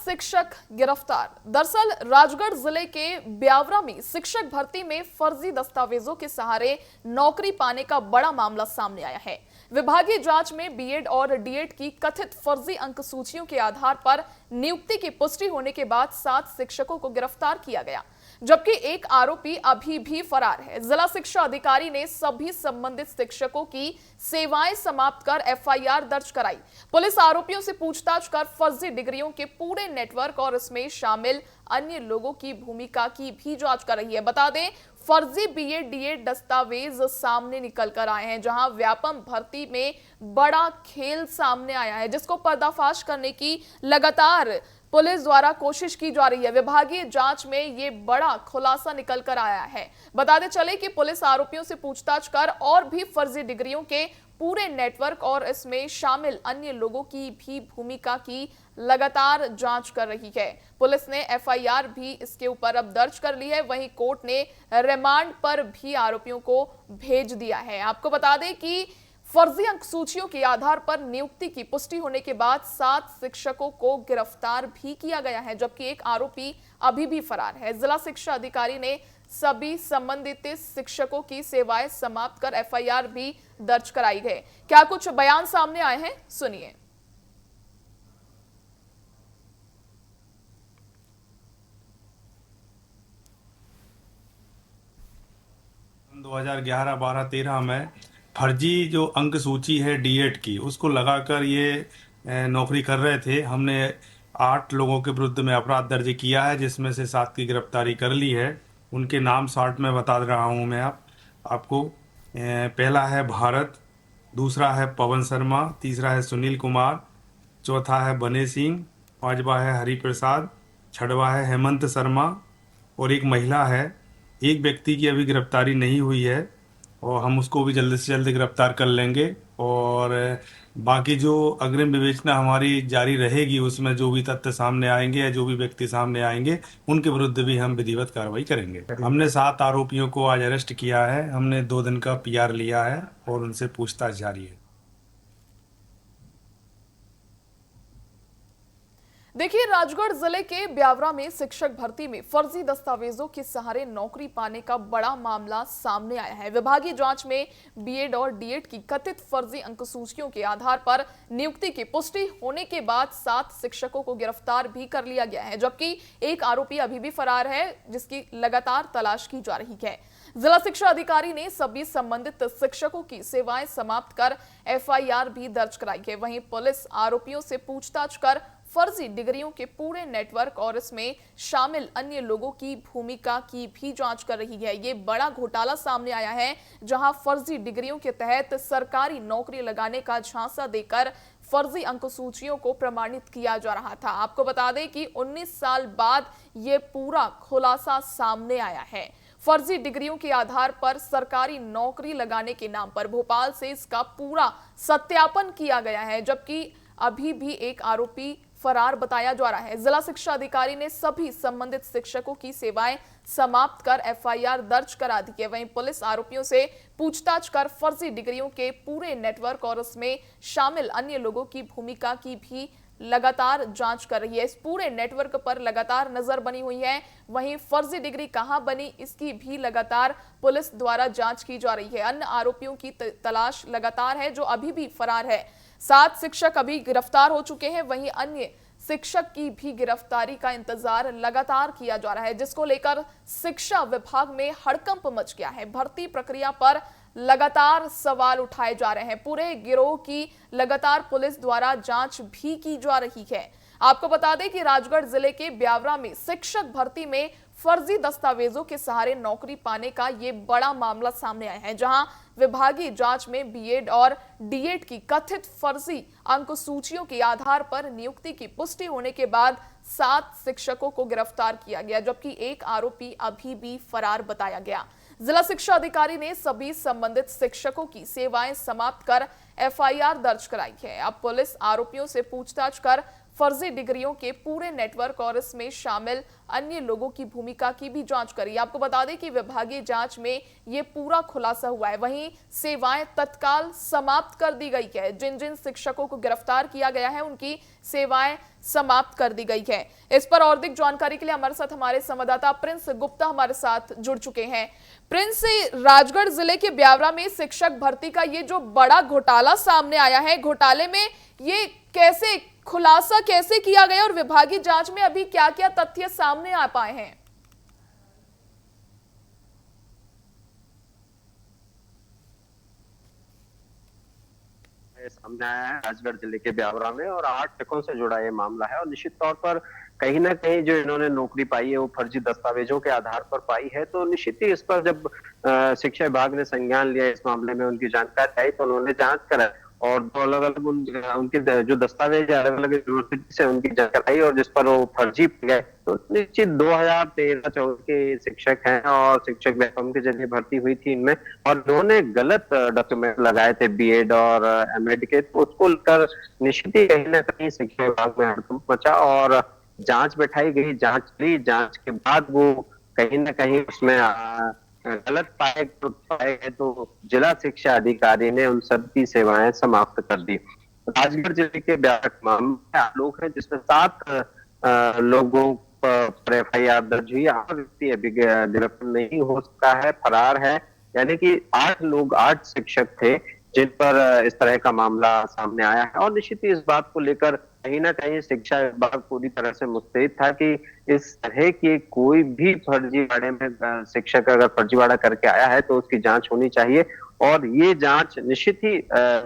शिक्षक गिरफ्तार। दरअसल राजगढ़ जिले के ब्यावरा में शिक्षक भर्ती में फर्जी दस्तावेजों के सहारे नौकरी पाने का बड़ा मामला सामने आया है। विभागीय जांच में बीएड और डीएड की कथित फर्जी अंक सूचियों के आधार पर नियुक्ति की पुष्टि होने के बाद 7 शिक्षकों को गिरफ्तार किया गया, जबकि एक आरोपी अभी भी फरार है। जिला शिक्षा अधिकारी ने सभी संबंधित शिक्षकों की सेवाएं समाप्त कर एफआईआर दर्ज कराई। पुलिस आरोपियों से पूछताछ कर फर्जी डिग्रियों के पूरे नेटवर्क और इसमें शामिल अन्य लोगों की भूमिका की भी जांच कर रही है। बता दें, फर्जी बीएड डीएड दस्तावेज सामने निकल कर आए हैं, जहां व्यापम भर्ती में बड़ा खेल सामने आया है, जिसको पर्दाफाश करने की लगातार पुलिस द्वारा कोशिश की जा रही है। विभागीय जांच में ये बड़ा खुलासा निकल कर आया है। बताते चले कि पुलिस आरोपियों से पूछताछ कर और भी फर्जी डिग्रियों के पूरे नेटवर्क और इसमें शामिल अन्य लोगों की भी भूमिका की लगातार जांच कर रही है। पुलिस ने एफआईआर भी इसके ऊपर अब दर्ज कर ली है। वहीं कोर्ट ने रिमांड पर भी आरोपियों को भेज दिया है। आपको बता दें कि फर्जी अंक सूचियों के आधार पर नियुक्ति की पुष्टि होने के बाद 7 शिक्षकों को गिरफ्तार भी किया गया है, जबकि एक आरोपी अभी भी फरार है। जिला शिक्षा अधिकारी ने सभी संबंधित शिक्षकों की सेवाएं समाप्त कर एफआईआर भी दर्ज कराई है। क्या कुछ बयान सामने आए हैं, सुनिए। 2011-12-13 में फर्जी जो अंक सूची है डीएड की, उसको लगाकर ये नौकरी कर रहे थे। हमने 8 लोगों के विरुद्ध में अपराध दर्ज किया है, जिसमें से 7 की गिरफ्तारी कर ली है। उनके नाम शॉर्ट में बता रहा हूँ मैं आपको। पहला है भारत, दूसरा है पवन शर्मा, तीसरा है सुनील कुमार, चौथा है बने सिंह, पांचवा है हरिप्रसाद, छठवा है हेमंत शर्मा और एक महिला है। एक व्यक्ति की अभी गिरफ्तारी नहीं हुई है और हम उसको भी जल्द से जल्द गिरफ्तार कर लेंगे। और बाकी जो अग्रिम विवेचना हमारी जारी रहेगी, उसमें जो भी तथ्य सामने आएंगे या जो भी व्यक्ति सामने आएंगे, उनके विरुद्ध भी हम विधिवत कार्रवाई करेंगे। हमने 7 आरोपियों को आज अरेस्ट किया है। हमने 2 दिन का पीआर लिया है और उनसे पूछताछ जारी है। देखिए, राजगढ़ जिले के ब्यावरा में शिक्षक भर्ती में फर्जी दस्तावेजों के सहारे नौकरी पाने का बड़ा मामला सामने आया है। विभागीय जांच में बीएड और डीएड की कथित फर्जी अंकसूचियों के आधार पर नियुक्ति की पुष्टि होने के बाद 7 शिक्षकों को गिरफ्तार भी कर लिया गया है, जबकि एक आरोपी अभी भी फरार है, जिसकी लगातार तलाश की जा रही है। जिला शिक्षा अधिकारी ने सभी संबंधित शिक्षकों की सेवाएं समाप्त कर एफआईआर भी दर्ज कराई है। वहीं पुलिस आरोपियों से पूछताछ कर फर्जी डिग्रियों के पूरे नेटवर्क और इसमें शामिल अन्य लोगों की भूमिका की भी जांच कर रही है। ये बड़ा घोटाला सामने आया है, जहां फर्जी डिग्रियों के तहत सरकारी नौकरी लगाने का झांसा देकर फर्जी अंकसूचियों को प्रमाणित किया जा रहा था। आपको बता दें कि 19 साल बाद ये पूरा खुलासा सामने आया है। फर्जी डिग्रियों के आधार पर सरकारी नौकरी लगाने के नाम पर भोपाल से इसका पूरा सत्यापन किया गया है, जबकि अभी भी एक आरोपी फरार बताया जा रहा है। जिला शिक्षा अधिकारी ने सभी संबंधित शिक्षकों की सेवाएं समाप्त कर एफआईआर दर्ज करा दी है। वहीं पुलिस आरोपियों से पूछताछ कर फर्जी डिग्रियों के पूरे नेटवर्क और उसमें शामिल अन्य लोगों की भूमिका की भी लगातार जांच कर रही है। इस पूरे नेटवर्क पर लगातार नजर बनी हुई है। वहीं फर्जी डिग्री कहां बनी, इसकी भी लगातार पुलिस द्वारा जांच की जा रही है। अन्य आरोपियों की तलाश लगातार है, जो अभी भी फरार है। 7 शिक्षक अभी गिरफ्तार हो चुके हैं, वहीं अन्य शिक्षक की भी गिरफ्तारी का इंतजार लगातार किया जा रहा है, जिसको लेकर शिक्षा विभाग में हड़कंप मच गया है। भर्ती प्रक्रिया पर लगातार सवाल उठाए जा रहे हैं। पूरे गिरोह की लगातार पुलिस द्वारा जांच भी की जा रही है। आपको बता दें कि राजगढ़ जिले के ब्यावरा में शिक्षक भर्ती में फर्जी दस्तावेजों के सहारे नौकरी पाने का ये बड़ा मामला सामने आया है, जहां विभागीय जांच में बीएड और डीएड की कथित फर्जी अंकसूचियों के आधार पर नियुक्ति की पुष्टि होने के बाद 7 शिक्षकों को गिरफ्तार किया गया, जबकि एक आरोपी अभी भी फरार बताया गया। जिला शिक्षा अधिकारी ने सभी संबंधित शिक्षकों की सेवाएं समाप्त कर एफआईआर दर्ज कराई है। अब पुलिस आरोपियों से पूछताछ कर फर्जी डिग्रियों के पूरे नेटवर्क और इसमें शामिल अन्य लोगों की भूमिका की भी जांच करी। आपको बता दें कि विभागीय जांच में ये पूरा खुलासा हुआ है। वहीं सेवाएं तत्काल समाप्त कर दी गई है। जिन जिन शिक्षकों को गिरफ्तार किया गया है उनकी सेवाएं समाप्त कर दी गई है। इस पर और अधिक जानकारी के लिए हमारे साथ हमारे संवाददाता प्रिंस गुप्ता हमारे साथ जुड़ चुके हैं। प्रिंस, राजगढ़ जिले के ब्यावरा में शिक्षक भर्ती का ये जो बड़ा घोटाला सामने आया है, घोटाले में ये कैसे खुलासा कैसे किया गया और विभागीय जांच में अभी क्या क्या तथ्य सामने आ पाए हैं? सामने आया है राजगढ़ जिले के ब्यावरा में और 8 ट्रकों से जुड़ा ये मामला है। और निश्चित तौर पर कहीं ना कहीं जो इन्होंने नौकरी पाई है वो फर्जी दस्तावेजों के आधार पर पाई है। तो निश्चित ही इस पर जब शिक्षा विभाग ने संज्ञान लिया, इस मामले में उनकी जानकारी आई तो उन्होंने जांच करा और दो अलग अलग उनके जो दस्तावेज अलग अलग यूनिवर्सिटी से उनकी जानकारी आई और जिस पर वो फर्जी गए। तो निश्चित 2013-14 के शिक्षक हैं और शिक्षक व्यापम के जरिए भर्ती हुई थी इनमें और इन्होंने गलत डॉक्यूमेंट लगाए थे बीएड और एमएड के। तो उसको लेकर निश्चित ही कहीं ना कहीं शिक्षा विभाग में हड़कंप मचा और जांच बैठाई गई। जांच ली, जांच के बाद वो कहीं ना कहीं उसमें गलत पाए गए तो जिला शिक्षा अधिकारी ने उन सबकी सेवाएं समाप्त कर दी। राजगढ़ जिले के ब्यावरा मामले लोग हैं जिसमें 7 लोगों पर एफआईआर दर्ज हुई। 8 व्यक्ति अभी गिरफ्तार नहीं हो सका है, फरार है। यानी कि 8 शिक्षक थे जिन पर इस तरह का मामला सामने आया है। और निश्चित ही इस बात को लेकर कहीं ना कहीं शिक्षा विभाग पूरी तरह से मुस्तैद था कि इस तरह के कोई भी फर्जीवाड़े में शिक्षक अगर फर्जीवाड़ा करके आया है तो उसकी जांच होनी चाहिए। और ये जांच निश्चित ही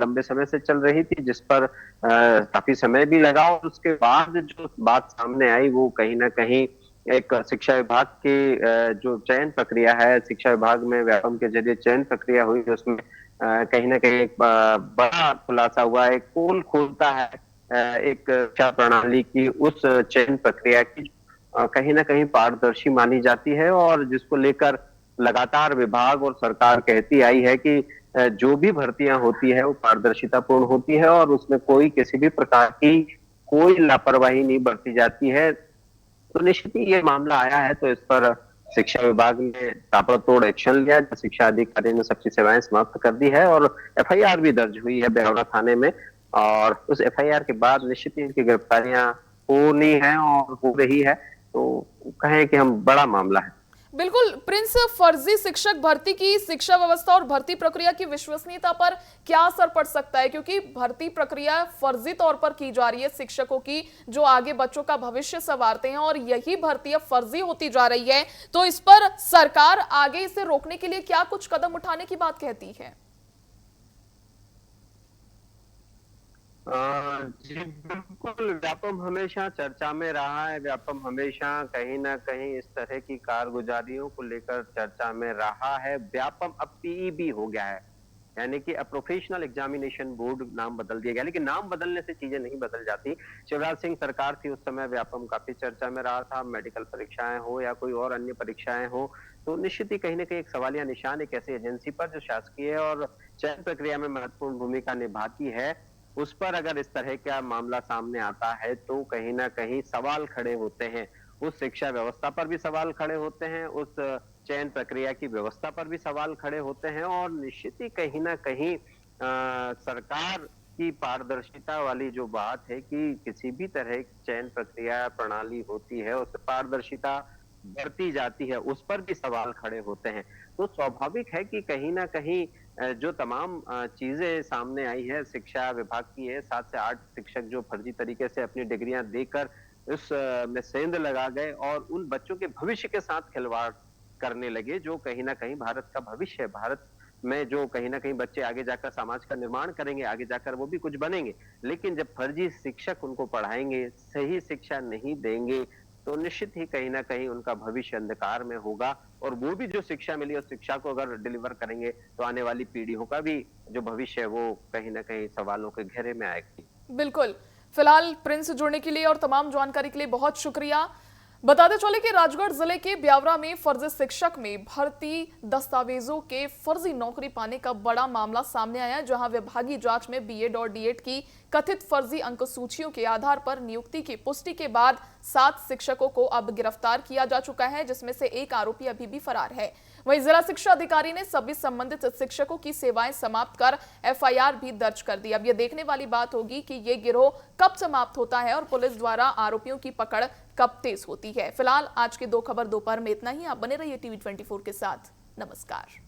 लंबे समय से चल रही थी जिस पर काफी समय भी लगा और उसके बाद जो बात सामने आई वो कहीं ना कहीं एक शिक्षा विभाग की जो चयन प्रक्रिया है, शिक्षा विभाग में व्यापम के जरिए चयन प्रक्रिया हुई उसमें कहीं ना कहीं एक बड़ा खुलासा हुआ है। पोल खोलता है एक शिक्षा प्रणाली की उस चयन प्रक्रिया की कहीं ना कहीं पारदर्शी मानी जाती है और जिसको लेकर लगातार विभाग और सरकार कहती आई है कि जो भी भर्तियां होती है वो पारदर्शिता पूर्ण होती है और उसमें कोई किसी भी प्रकार की कोई लापरवाही नहीं बरती जाती है। तो निश्चित ही ये मामला आया है तो इस पर शिक्षा विभाग ने ताबड़तोड़ एक्शन लिया। शिक्षा अधिकारी ने सबकी सेवाएं समाप्त कर दी है और एफआईआर भी दर्ज हुई है ब्यावरा थाने में। और उस एफआईआर के बाद निश्चित ही इनकी गिरफ्तारियां होनी है और हो रही है। तो कहें कि हम बड़ा मामला है। बिल्कुल प्रिंस, फर्जी शिक्षक भर्ती की शिक्षा व्यवस्था और भर्ती प्रक्रिया की विश्वसनीयता पर क्या असर पड़ सकता है? क्योंकि भर्ती प्रक्रिया फर्जी तौर पर की जा रही है शिक्षकों की जो आगे बच्चों का भविष्य संवारते हैं और यही भर्ती अब फर्जी होती जा रही है। तो इस पर सरकार आगे इसे रोकने के लिए क्या कुछ कदम उठाने की बात कहती है? जी बिल्कुल, व्यापम हमेशा चर्चा में रहा है। व्यापम हमेशा कहीं ना कहीं इस तरह की कारगुजारियों को लेकर चर्चा में रहा है। व्यापम अब पीईबी हो गया है, यानी कि प्रोफेशनल एग्जामिनेशन बोर्ड नाम बदल दिया गया। लेकिन नाम बदलने से चीजें नहीं बदल जाती। शिवराज सिंह सरकार थी उस समय व्यापम काफी चर्चा में रहा था। मेडिकल परीक्षाएं हो या कोई और अन्य परीक्षाएं हो तो निश्चित ही कहीं ना कहीं एक सवालिया निशान एक ऐसी एजेंसी पर जो शासकीय और चयन प्रक्रिया में महत्वपूर्ण भूमिका निभाती है उस पर अगर इस तरह का मामला सामने आता है तो कहीं ना कहीं सवाल खड़े होते हैं। उस शिक्षा व्यवस्था पर भी सवाल खड़े होते हैं, उस चयन प्रक्रिया की व्यवस्था पर भी सवाल खड़े होते हैं और निश्चित ही कहीं ना कहीं सरकार की पारदर्शिता वाली जो बात है कि किसी भी तरह की चयन प्रक्रिया प्रणाली होती है उस पारदर्शिता बढ़ती जाती है, उस पर भी सवाल खड़े होते हैं। तो स्वाभाविक है कि कहीं ना कहीं जो तमाम चीजें सामने आई है शिक्षा विभाग की है, 7 से 8 शिक्षक जो फर्जी तरीके से अपनी डिग्रियां देकर उस में सेंध लगा गए और उन बच्चों के भविष्य के साथ खिलवाड़ करने लगे जो कहीं ना कहीं भारत का भविष्य है। भारत में जो कहीं ना कहीं बच्चे आगे जाकर समाज का निर्माण करेंगे, आगे जाकर वो भी कुछ बनेंगे। लेकिन जब फर्जी शिक्षक उनको पढ़ाएंगे, सही शिक्षा नहीं देंगे तो निश्चित ही कहीं ना कहीं उनका भविष्य अंधकार में होगा और वो भी जो शिक्षा मिली उस शिक्षा को अगर डिलीवर करेंगे तो आने वाली पीढ़ियों का भी जो भविष्य है वो कहीं ना कहीं सवालों के घेरे में आएगी। बिल्कुल। फिलहाल प्रिंस जुड़ने के लिए और तमाम जानकारी के लिए बहुत शुक्रिया। बताते चले कि राजगढ़ जिले के ब्यावरा में फर्जी शिक्षक में भर्ती दस्तावेजों के फर्जी नौकरी पाने का बड़ा मामला सामने आया है, जहां विभागीय जांच में बीएड और डीएड की कथित फर्जी अंक सूचियों के आधार पर नियुक्ति की पुष्टि के बाद 7 शिक्षकों को अब गिरफ्तार किया जा चुका है, जिसमें से एक आरोपी अभी भी फरार है। वहीं जिला शिक्षा अधिकारी ने सभी संबंधित शिक्षकों की सेवाएं समाप्त कर एफआईआर भी दर्ज कर दी। अब यह देखने वाली बात होगी कि ये गिरोह कब समाप्त होता है और पुलिस द्वारा आरोपियों की पकड़ कब तेज होती है। फिलहाल आज की 2 खबर दोपहर में इतना ही। आप बने रहिए टीवी 24 के साथ। नमस्कार।